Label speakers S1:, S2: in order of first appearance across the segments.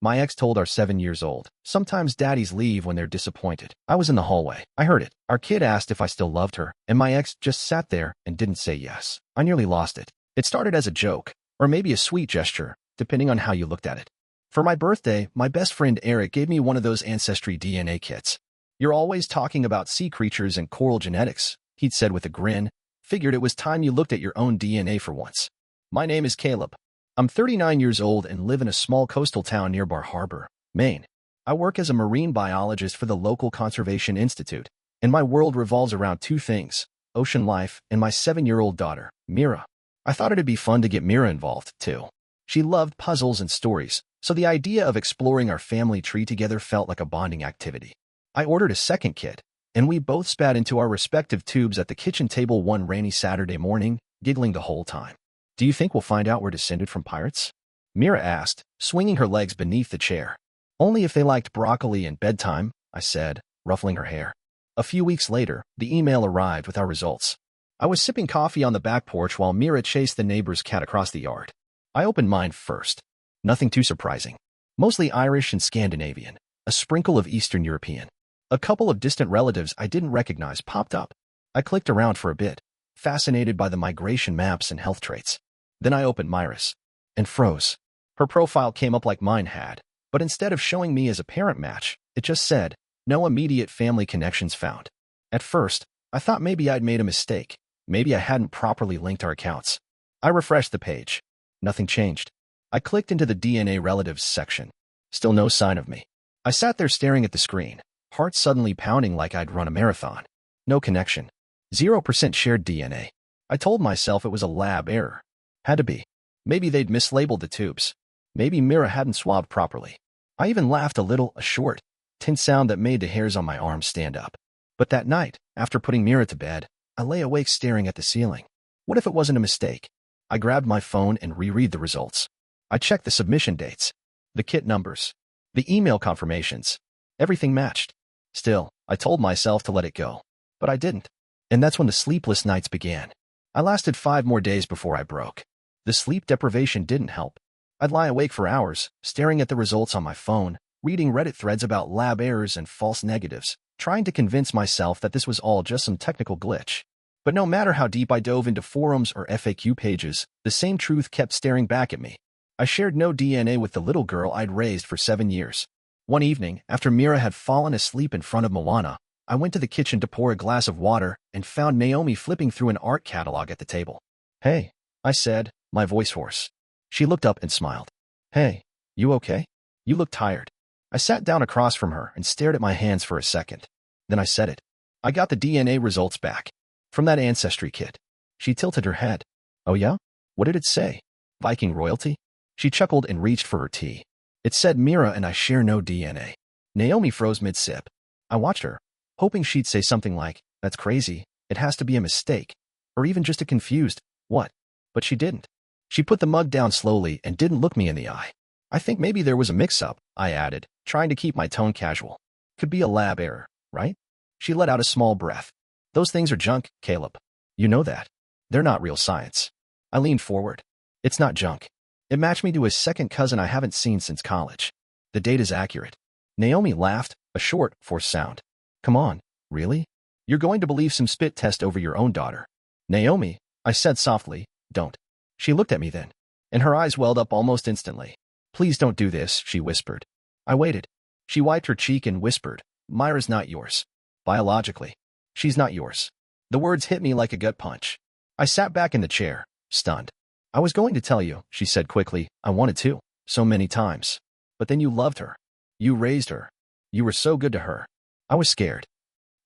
S1: My ex told our 7 years old. Sometimes daddies leave when they're disappointed. I was in the hallway. I heard it. Our kid asked if I still loved her, and my ex just sat there and didn't say yes. I nearly lost it. It started as a joke, or maybe a sweet gesture, depending on how you looked at it. For my birthday, my best friend Eric gave me one of those Ancestry DNA kits. You're always talking about sea creatures and coral genetics, he'd said with a grin. Figured it was time you looked at your own DNA for once. My name is Caleb. I'm 39 years old and live in a small coastal town near Bar Harbor, Maine. I work as a marine biologist for the local Conservation Institute, and my world revolves around two things: ocean life and my 7-year-old daughter, Mira. I thought it'd be fun to get Mira involved, too. She loved puzzles and stories, so the idea of exploring our family tree together felt like a bonding activity. I ordered a second kit, and we both spat into our respective tubes at the kitchen table one rainy Saturday morning, giggling the whole time. Do you think we'll find out we're descended from pirates? Mira asked, swinging her legs beneath the chair. Only if they liked broccoli and bedtime, I said, ruffling her hair. A few weeks later, the email arrived with our results. I was sipping coffee on the back porch while Mira chased the neighbor's cat across the yard. I opened mine first. Nothing too surprising. Mostly Irish and Scandinavian, a sprinkle of Eastern European. A couple of distant relatives I didn't recognize popped up. I clicked around for a bit, fascinated by the migration maps and health traits. Then I opened Myra's and froze. Her profile came up like mine had, but instead of showing me as a parent match, it just said, "No immediate family connections found." At first, I thought maybe I'd made a mistake. Maybe I hadn't properly linked our accounts. I refreshed the page. Nothing changed. I clicked into the DNA relatives section. Still no sign of me. I sat there staring at the screen, heart suddenly pounding like I'd run a marathon. No connection. 0% shared DNA. I told myself it was a lab error. Had to be. Maybe they'd mislabeled the tubes. Maybe Mira hadn't swabbed properly. I even laughed a little, a short, tense sound that made the hairs on my arms stand up. But that night, after putting Mira to bed, I lay awake staring at the ceiling. What if it wasn't a mistake? I grabbed my phone and reread the results. I checked the submission dates, the kit numbers, the email confirmations. Everything matched. Still, I told myself to let it go. But I didn't. And that's when the sleepless nights began. I lasted 5 more days before I broke. The sleep deprivation didn't help. I'd lie awake for hours, staring at the results on my phone, reading Reddit threads about lab errors and false negatives, trying to convince myself that this was all just some technical glitch. But no matter how deep I dove into forums or FAQ pages, the same truth kept staring back at me. I shared no DNA with the little girl I'd raised for 7 years. One evening, after Mira had fallen asleep in front of Moana, I went to the kitchen to pour a glass of water and found Naomi flipping through an art catalog at the table. "Hey," I said, my voice hoarse. She looked up and smiled. "Hey, you okay? You look tired." I sat down across from her and stared at my hands for a second. Then I said it. "I got the DNA results back. From that Ancestry kit." She tilted her head. "Oh yeah? What did it say? Viking royalty?" She chuckled and reached for her tea. "It said Mira and I share no DNA." Naomi froze mid-sip. I watched her, hoping she'd say something like, "That's crazy, it has to be a mistake," or even just a confused, "What?" But she didn't. She put the mug down slowly and didn't look me in the eye. "I think maybe there was a mix-up," I added, trying to keep my tone casual. "Could be a lab error, right?" She let out a small breath. "Those things are junk, Caleb. You know that. They're not real science." I leaned forward. "It's not junk. It matched me to a second cousin I haven't seen since college. The data's accurate." Naomi laughed, a short, forced sound. "Come on, really? You're going to believe some spit test over your own daughter?" "Naomi," I said softly, "don't." She looked at me then, and her eyes welled up almost instantly. "Please don't do this," she whispered. I waited. She wiped her cheek and whispered, "Myra's not yours. Biologically. She's not yours." The words hit me like a gut punch. I sat back in the chair, stunned. "I was going to tell you," she said quickly. "I wanted to, so many times. But then you loved her. You raised her. You were so good to her." I was scared.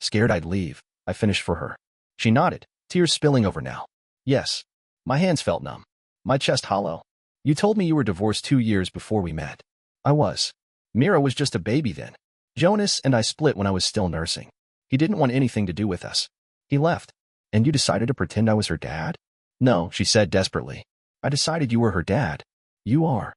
S1: Scared I'd leave. I finished for her. She nodded, tears spilling over now. "Yes." My hands felt numb. My chest hollow. "You told me you were divorced 2 years before we met." I was. Mira was just a baby then. Jonas and I split when I was still nursing. He didn't want anything to do with us. He left. "And you decided to pretend I was her dad?" "No," she said desperately. "I decided you were her dad. You are.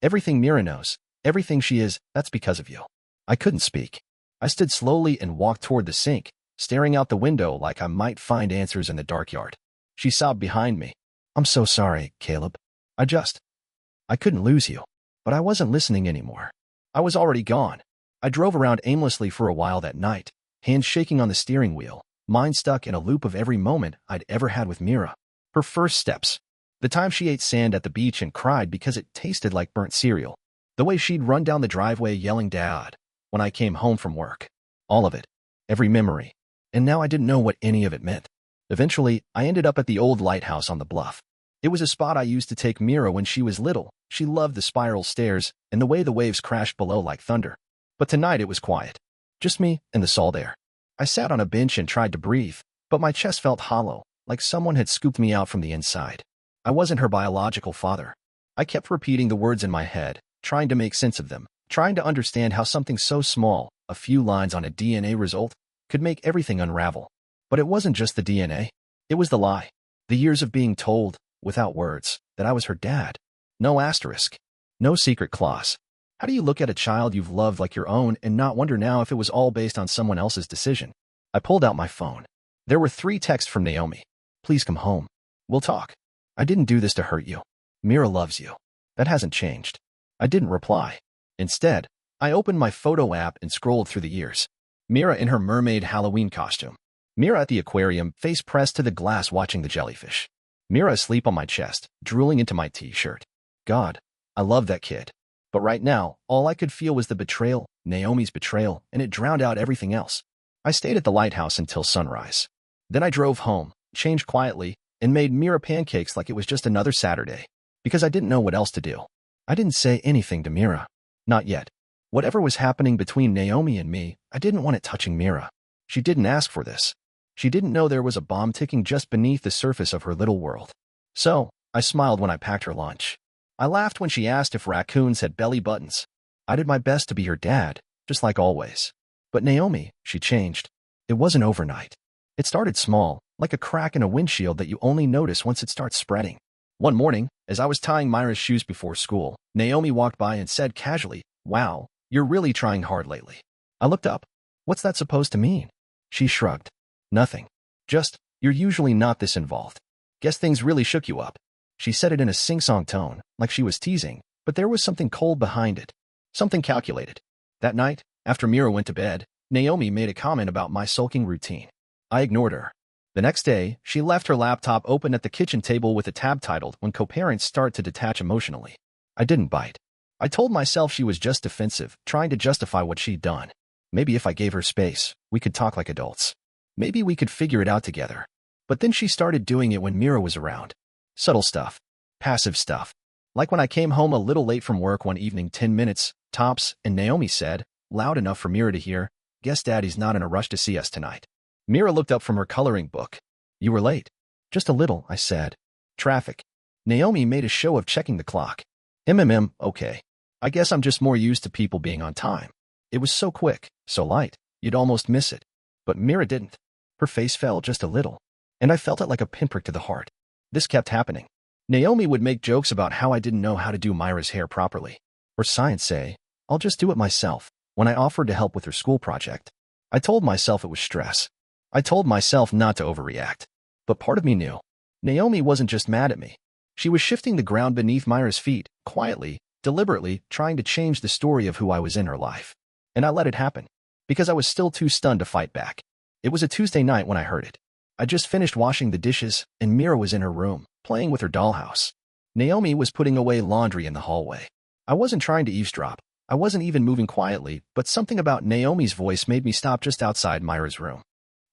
S1: Everything Mira knows, everything she is, that's because of you." I couldn't speak. I stood slowly and walked toward the sink, staring out the window like I might find answers in the dark yard. She sobbed behind me. "I'm so sorry, Caleb. I couldn't lose you." But I wasn't listening anymore. I was already gone. I drove around aimlessly for a while that night, hands shaking on the steering wheel, mind stuck in a loop of every moment I'd ever had with Mira. Her first steps. The time she ate sand at the beach and cried because it tasted like burnt cereal. The way she'd run down the driveway yelling "Dad" when I came home from work. All of it. Every memory. And now I didn't know what any of it meant. Eventually, I ended up at the old lighthouse on the bluff. It was a spot I used to take Mira when she was little. She loved the spiral stairs and the way the waves crashed below like thunder. But tonight it was quiet. Just me and the salt air. I sat on a bench and tried to breathe, but my chest felt hollow, like someone had scooped me out from the inside. I wasn't her biological father. I kept repeating the words in my head, trying to make sense of them, trying to understand how something so small, a few lines on a DNA result, could make everything unravel. But it wasn't just the DNA. It was the lie. The years of being told, without words, that I was her dad. No asterisk. No secret clause. How do you look at a child you've loved like your own and not wonder now if it was all based on someone else's decision? I pulled out my phone. There were 3 texts from Naomi. Please come home. We'll talk. I didn't do this to hurt you. Mira loves you. That hasn't changed. I didn't reply. Instead, I opened my photo app and scrolled through the years. Mira in her mermaid Halloween costume. Mira at the aquarium, face pressed to the glass watching the jellyfish. Mira asleep on my chest, drooling into my t-shirt. God, I love that kid. But right now, all I could feel was the betrayal, Naomi's betrayal, and it drowned out everything else. I stayed at the lighthouse until sunrise. Then I drove home, changed quietly, and made Mira pancakes like it was just another Saturday, because I didn't know what else to do. I didn't say anything to Mira. Not yet. Whatever was happening between Naomi and me, I didn't want it touching Mira. She didn't ask for this. She didn't know there was a bomb ticking just beneath the surface of her little world. So, I smiled when I packed her lunch. I laughed when she asked if raccoons had belly buttons. I did my best to be her dad, just like always. But Naomi, she changed. It wasn't overnight. It started small, like a crack in a windshield that you only notice once it starts spreading. One morning, as I was tying Myra's shoes before school, Naomi walked by and said casually, "Wow, you're really trying hard lately." I looked up. What's that supposed to mean? She shrugged. Nothing. Just, you're usually not this involved. Guess things really shook you up. She said it in a sing-song tone, like she was teasing, but there was something cold behind it. Something calculated. That night, after Mira went to bed, Naomi made a comment about my sulking routine. I ignored her. The next day, she left her laptop open at the kitchen table with a tab titled "When Co-Parents Start to Detach Emotionally." I didn't bite. I told myself she was just defensive, trying to justify what she'd done. Maybe if I gave her space, we could talk like adults. Maybe we could figure it out together. But then she started doing it when Mira was around. Subtle stuff. Passive stuff. Like when I came home a little late from work one evening, 10 minutes, tops, and Naomi said, loud enough for Mira to hear, "Guess Daddy's not in a rush to see us tonight." Mira looked up from her coloring book. "You were late." "Just a little," I said. "Traffic." Naomi made a show of checking the clock. Okay. I guess I'm just more used to people being on time. It was so quick, so light, you'd almost miss it. But Mira didn't. Her face fell just a little, and I felt it like a pinprick to the heart. This kept happening. Naomi would make jokes about how I didn't know how to do Myra's hair properly. Or science say, "I'll just do it myself," when I offered to help with her school project. I told myself it was stress. I told myself not to overreact. But part of me knew. Naomi wasn't just mad at me. She was shifting the ground beneath Myra's feet, quietly, deliberately, trying to change the story of who I was in her life. And I let it happen, because I was still too stunned to fight back. It was a Tuesday night when I heard it. I just finished washing the dishes, and Mira was in her room, playing with her dollhouse. Naomi was putting away laundry in the hallway. I wasn't trying to eavesdrop. I wasn't even moving quietly, but something about Naomi's voice made me stop just outside Myra's room.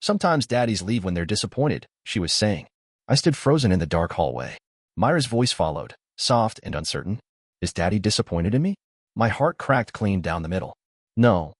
S1: "Sometimes daddies leave when they're disappointed," she was saying. I stood frozen in the dark hallway. Myra's voice followed, soft and uncertain. "Is Daddy disappointed in me?" My heart cracked clean down the middle. No,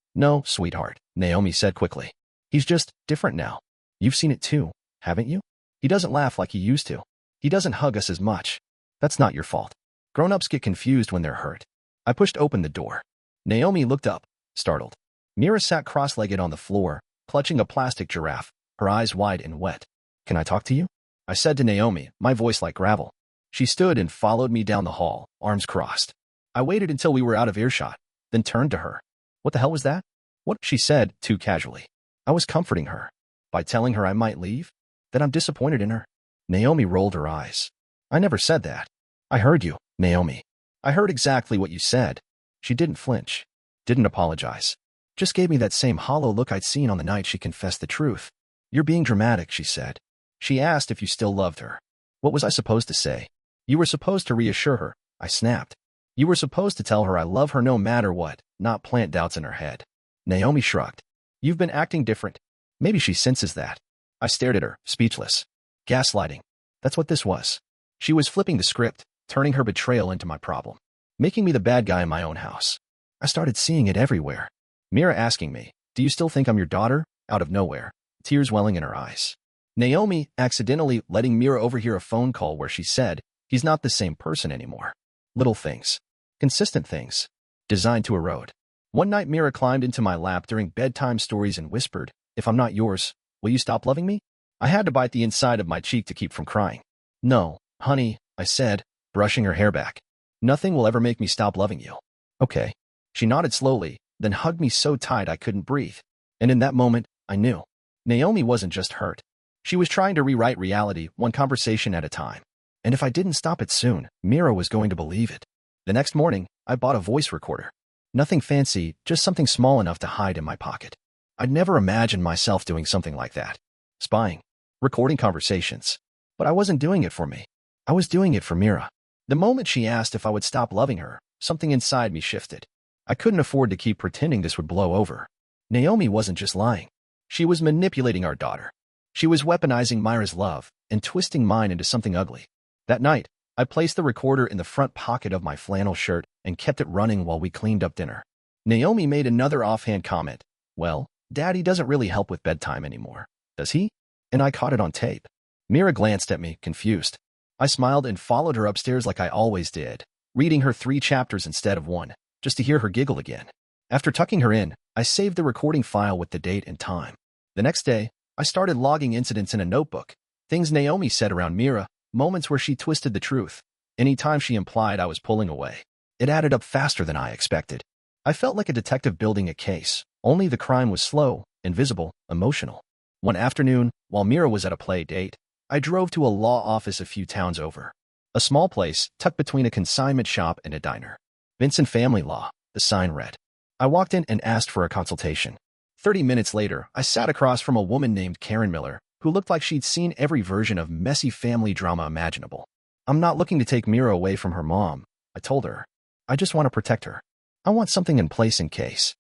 S1: sweetheart," Naomi said quickly. "He's just different now. You've seen it too, haven't you? He doesn't laugh like he used to. He doesn't hug us as much. That's not your fault. Grown-ups get confused when they're hurt." I pushed open the door. Naomi looked up, startled. Mira sat cross-legged on the floor, clutching a plastic giraffe, her eyes wide and wet. "Can I talk to you?" I said to Naomi, my voice like gravel. She stood and followed me down the hall, arms crossed. I waited until we were out of earshot, then turned to her. "What the hell was that?" "What?" she said, too casually. I was comforting her. By telling her I might leave? That I'm disappointed in her? Naomi rolled her eyes. "I never said that." "I heard you, Naomi. I heard exactly what you said." She didn't flinch. Didn't apologize. Just gave me that same hollow look I'd seen on the night she confessed the truth. You're being dramatic, she said. She asked if you still loved her. What was I supposed to say? You were supposed to reassure her, I snapped. You were supposed to tell her I love her no matter what, not plant doubts in her head. Naomi shrugged. You've been acting different. Maybe she senses that. I stared at her, speechless. Gaslighting. That's what this was. She was flipping the script, turning her betrayal into my problem, making me the bad guy in my own house. I started seeing it everywhere. Mira asking me, do you still think I'm your daughter? Out of nowhere, tears welling in her eyes. Naomi accidentally letting Mira overhear a phone call where she said, he's not the same person anymore. Little things. Consistent things. Designed to erode. One night Mira climbed into my lap during bedtime stories and whispered, if I'm not yours, will you stop loving me? I had to bite the inside of my cheek to keep from crying. No, honey, I said, brushing her hair back. Nothing will ever make me stop loving you. Okay. She nodded slowly, then hugged me so tight I couldn't breathe. And in that moment, I knew. Naomi wasn't just hurt. She was trying to rewrite reality one conversation at a time. And if I didn't stop it soon, Mira was going to believe it. The next morning, I bought a voice recorder. Nothing fancy, just something small enough to hide in my pocket. I'd never imagined myself doing something like that. Spying. Recording conversations. But I wasn't doing it for me. I was doing it for Mira. The moment she asked if I would stop loving her, something inside me shifted. I couldn't afford to keep pretending this would blow over. Naomi wasn't just lying. She was manipulating our daughter. She was weaponizing Myra's love and twisting mine into something ugly. That night, I placed the recorder in the front pocket of my flannel shirt and kept it running while we cleaned up dinner. Naomi made another offhand comment. Well, Daddy doesn't really help with bedtime anymore, does he? And I caught it on tape. Mira glanced at me, confused. I smiled and followed her upstairs like I always did, reading her 3 chapters instead of 1, just to hear her giggle again. After tucking her in, I saved the recording file with the date and time. The next day, I started logging incidents in a notebook, things Naomi said around Mira, moments where she twisted the truth, any time she implied I was pulling away. It added up faster than I expected. I felt like a detective building a case, only the crime was slow, invisible, emotional. One afternoon, while Mira was at a play date, I drove to a law office a few towns over. A small place tucked between a consignment shop and a diner. Vincent Family Law, the sign read. I walked in and asked for a consultation. 30 minutes later, I sat across from a woman named Karen Miller, who looked like she'd seen every version of messy family drama imaginable. I'm not looking to take Mira away from her mom, I told her. I just want to protect her. I want something in place in case.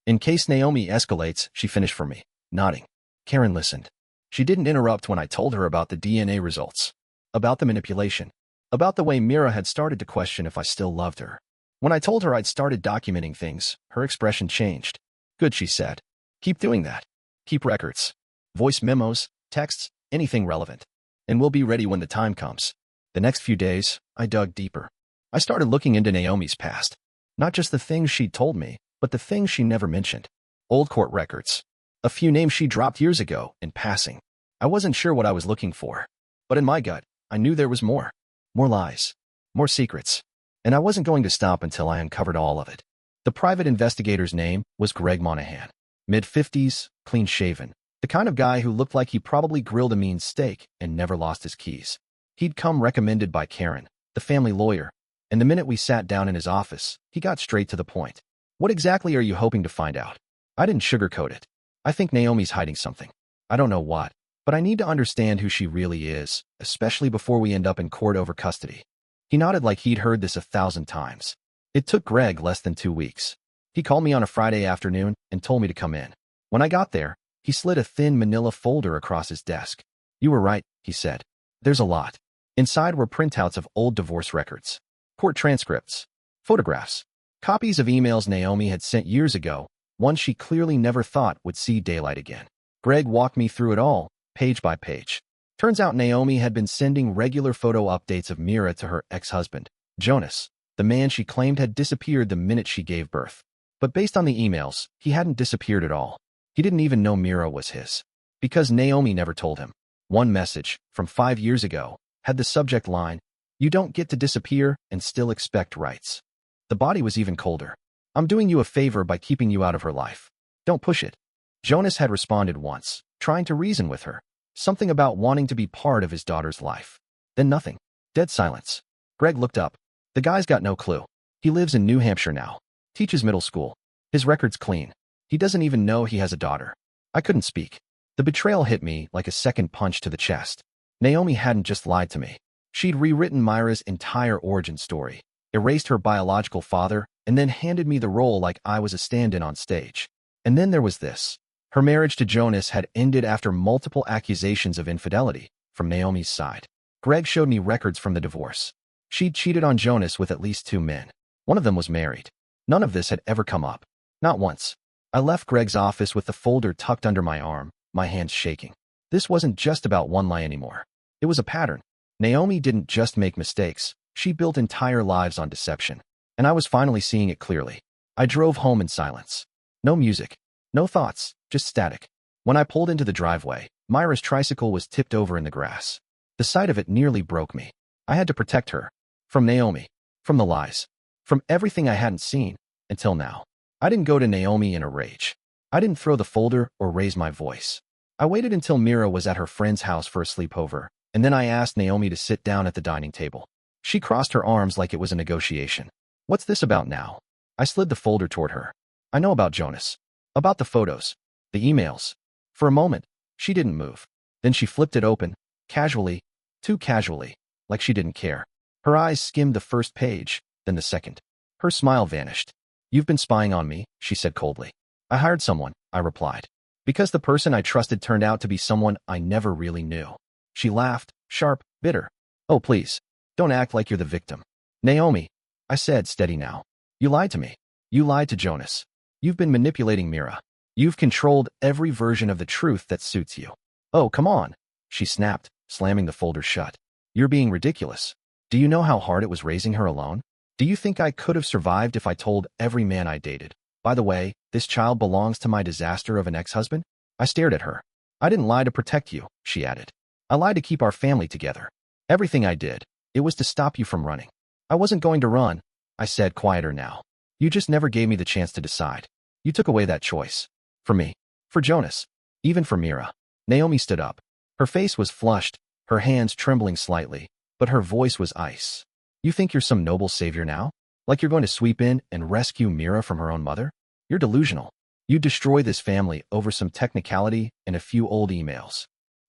S1: In case Naomi escalates, she finished for me, nodding. Karen listened. She didn't interrupt when I told her about the DNA results, about the manipulation, about the way Mira had started to question if I still loved her. When I told her I'd started documenting things, her expression changed. Good, she said. Keep doing that. Keep records. Voice memos, texts, anything relevant. And we'll be ready when the time comes. The next few days, I dug deeper. I started looking into Naomi's past. Not just the things she'd told me, but the things she never mentioned. Old court records. A few names she dropped years ago, in passing. I wasn't sure what I was looking for. But in my gut, I knew there was more. More lies. More secrets. And I wasn't going to stop until I uncovered all of it. The private investigator's name was Greg Monahan. Mid-50s, clean-shaven. The kind of guy who looked like he probably grilled a mean steak and never lost his keys. He'd come recommended by Karen, the family lawyer, and the minute we sat down in his office, he got straight to the point. What exactly are you hoping to find out? I didn't sugarcoat it. I think Naomi's hiding something. I don't know what, but I need to understand who she really is, especially before we end up in court over custody. He nodded like he'd heard this 1,000 times. It took Greg less than 2 weeks. He called me on a Friday afternoon and told me to come in. When I got there, he slid a thin manila folder across his desk. You were right, he said. There's a lot. Inside were printouts of old divorce records, court transcripts, photographs, copies of emails Naomi had sent years ago, ones she clearly never thought would see daylight again. Greg walked me through it all, page by page. Turns out Naomi had been sending regular photo updates of Mira to her ex-husband, Jonas, the man she claimed had disappeared the minute she gave birth. But based on the emails, he hadn't disappeared at all. He didn't even know Mira was his. Because Naomi never told him. One message, from 5 years ago, had the subject line, "You don't get to disappear and still expect rights." The body was even colder. "I'm doing you a favor by keeping you out of her life. Don't push it." Jonas had responded once, trying to reason with her. Something about wanting to be part of his daughter's life. Then nothing. Dead silence. Greg looked up. The guy's got no clue. He lives in New Hampshire now. Teaches middle school. His record's clean. He doesn't even know he has a daughter. I couldn't speak. The betrayal hit me like a second punch to the chest. Naomi hadn't just lied to me. She'd rewritten Myra's entire origin story, erased her biological father, and then handed me the role like I was a stand-in on stage. And then there was this. Her marriage to Jonas had ended after multiple accusations of infidelity from Naomi's side. Greg showed me records from the divorce. She'd cheated on Jonas with at least 2 men. One of them was married. None of this had ever come up. Not once. I left Greg's office with the folder tucked under my arm, my hands shaking. This wasn't just about one lie anymore. It was a pattern. Naomi didn't just make mistakes. She built entire lives on deception. And I was finally seeing it clearly. I drove home in silence. No music. No thoughts. Just static. When I pulled into the driveway, Myra's tricycle was tipped over in the grass. The sight of it nearly broke me. I had to protect her. From Naomi. From the lies. From everything I hadn't seen. Until now. I didn't go to Naomi in a rage. I didn't throw the folder or raise my voice. I waited until Mira was at her friend's house for a sleepover, and then I asked Naomi to sit down at the dining table. She crossed her arms like it was a negotiation. What's this about now? I slid the folder toward her. I know about Jonas. About the photos. The emails. For a moment, she didn't move. Then she flipped it open, casually, too casually, like she didn't care. Her eyes skimmed the first page, then the second. Her smile vanished. You've been spying on me, she said coldly. I hired someone, I replied. Because the person I trusted turned out to be someone I never really knew. She laughed, sharp, bitter. Oh, please. Don't act like you're the victim. Naomi, I said, steady now. You lied to me. You lied to Jonas. You've been manipulating Mira. You've controlled every version of the truth that suits you. Oh, come on, she snapped, slamming the folder shut. You're being ridiculous. Do you know how hard it was raising her alone? Do you think I could have survived if I told every man I dated? By the way, this child belongs to my disaster of an ex-husband? I stared at her. I didn't lie to protect you, she added. I lied to keep our family together. Everything I did, it was to stop you from running. I wasn't going to run, I said, quieter now. You just never gave me the chance to decide. You took away that choice. For me. For Jonas. Even for Mira. Naomi stood up. Her face was flushed, her hands trembling slightly, but her voice was ice. You think you're some noble savior now? Like you're going to sweep in and rescue Mira from her own mother? You're delusional. You destroy this family over some technicality and a few old emails.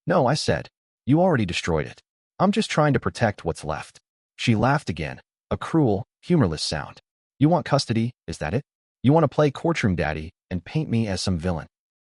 S1: No, I said. You already destroyed it. I'm just trying to protect what's left. She laughed again, a cruel, humorless sound. You want custody, is that it? You want to play courtroom daddy and paint me as some villain.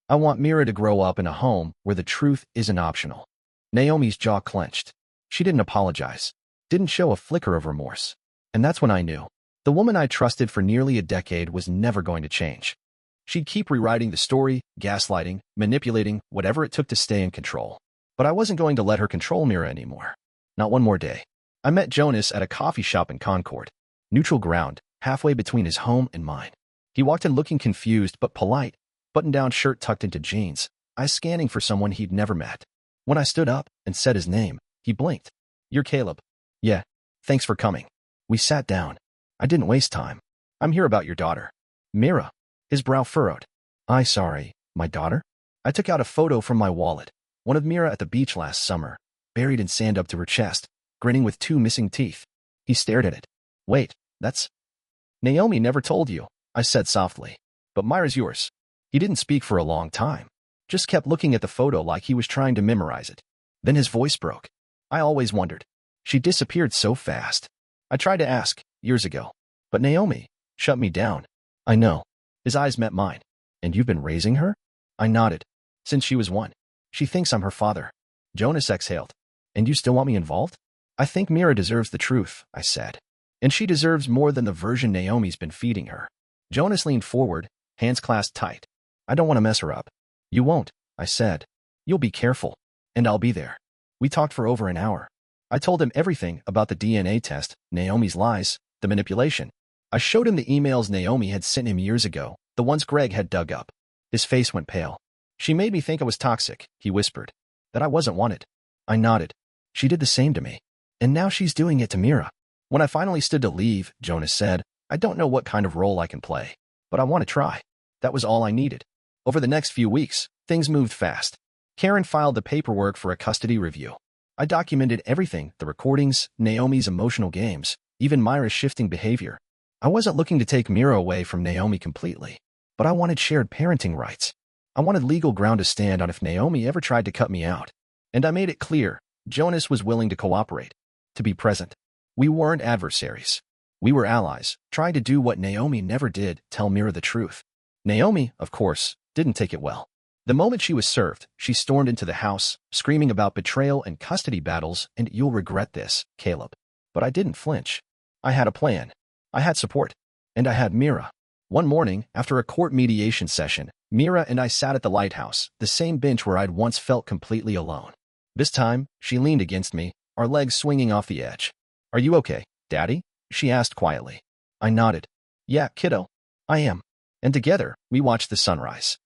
S1: I want Mira to grow up in a home where the truth isn't optional. Naomi's jaw clenched. She didn't apologize. Didn't show a flicker of remorse. And that's when I knew. The woman I trusted for nearly a decade was never going to change. She'd keep rewriting the story, gaslighting, manipulating, whatever it took to stay in control. But I wasn't going to let her control Mira anymore. Not one more day. I met Jonas at a coffee shop in Concord. Neutral ground, halfway between his home and mine. He walked in looking confused but polite, button-down shirt tucked into jeans, eyes scanning for someone he'd never met. When I stood up and said his name, he blinked. You're Caleb. Yeah, thanks for coming. We sat down. I didn't waste time. I'm here about your daughter. Mira. His brow furrowed. Sorry, my daughter? I took out a photo from my wallet, one of Mira at the beach last summer, buried in sand up to her chest, grinning with 2 missing teeth. He stared at it. Wait, that's... Naomi never told you, I said softly. But Myra's yours. He didn't speak for a long time. Just kept looking at the photo like he was trying to memorize it. Then his voice broke. I always wondered. She disappeared so fast. I tried to ask, years ago. But Naomi shut me down. I know. His eyes met mine. And you've been raising her? I nodded. Since she was 1. She thinks I'm her father. Jonas exhaled. And you still want me involved? I think Mira deserves the truth, I said. And she deserves more than the version Naomi's been feeding her. Jonas leaned forward, hands clasped tight. I don't want to mess her up. You won't, I said. You'll be careful. And I'll be there. We talked for over an hour. I told him everything about the DNA test, Naomi's lies, the manipulation. I showed him the emails Naomi had sent him years ago, the ones Greg had dug up. His face went pale. She made me think I was toxic, he whispered. That I wasn't wanted. I nodded. She did the same to me. And now she's doing it to Mira. When I finally stood to leave, Jonas said, I don't know what kind of role I can play, but I want to try. That was all I needed. Over the next few weeks, things moved fast. Karen filed the paperwork for a custody review. I documented everything, the recordings, Naomi's emotional games, even Myra's shifting behavior. I wasn't looking to take Mira away from Naomi completely. but I wanted shared parenting rights. I wanted legal ground to stand on if Naomi ever tried to cut me out. And I made it clear, Jonas was willing to cooperate, to be present. We weren't adversaries. We were allies, trying to do what Naomi never did, tell Mira the truth. Naomi, of course, didn't take it well. The moment she was served, she stormed into the house, screaming about betrayal and custody battles, and "You'll regret this, Caleb." But I didn't flinch. I had a plan. I had support. And I had Mira. One morning, after a court mediation session, Mira and I sat at the lighthouse, the same bench where I'd once felt completely alone. This time, she leaned against me, our legs swinging off the edge. "Are you okay, Daddy?" she asked quietly. I nodded. "Yeah, kiddo. I am." And together, we watched the sunrise.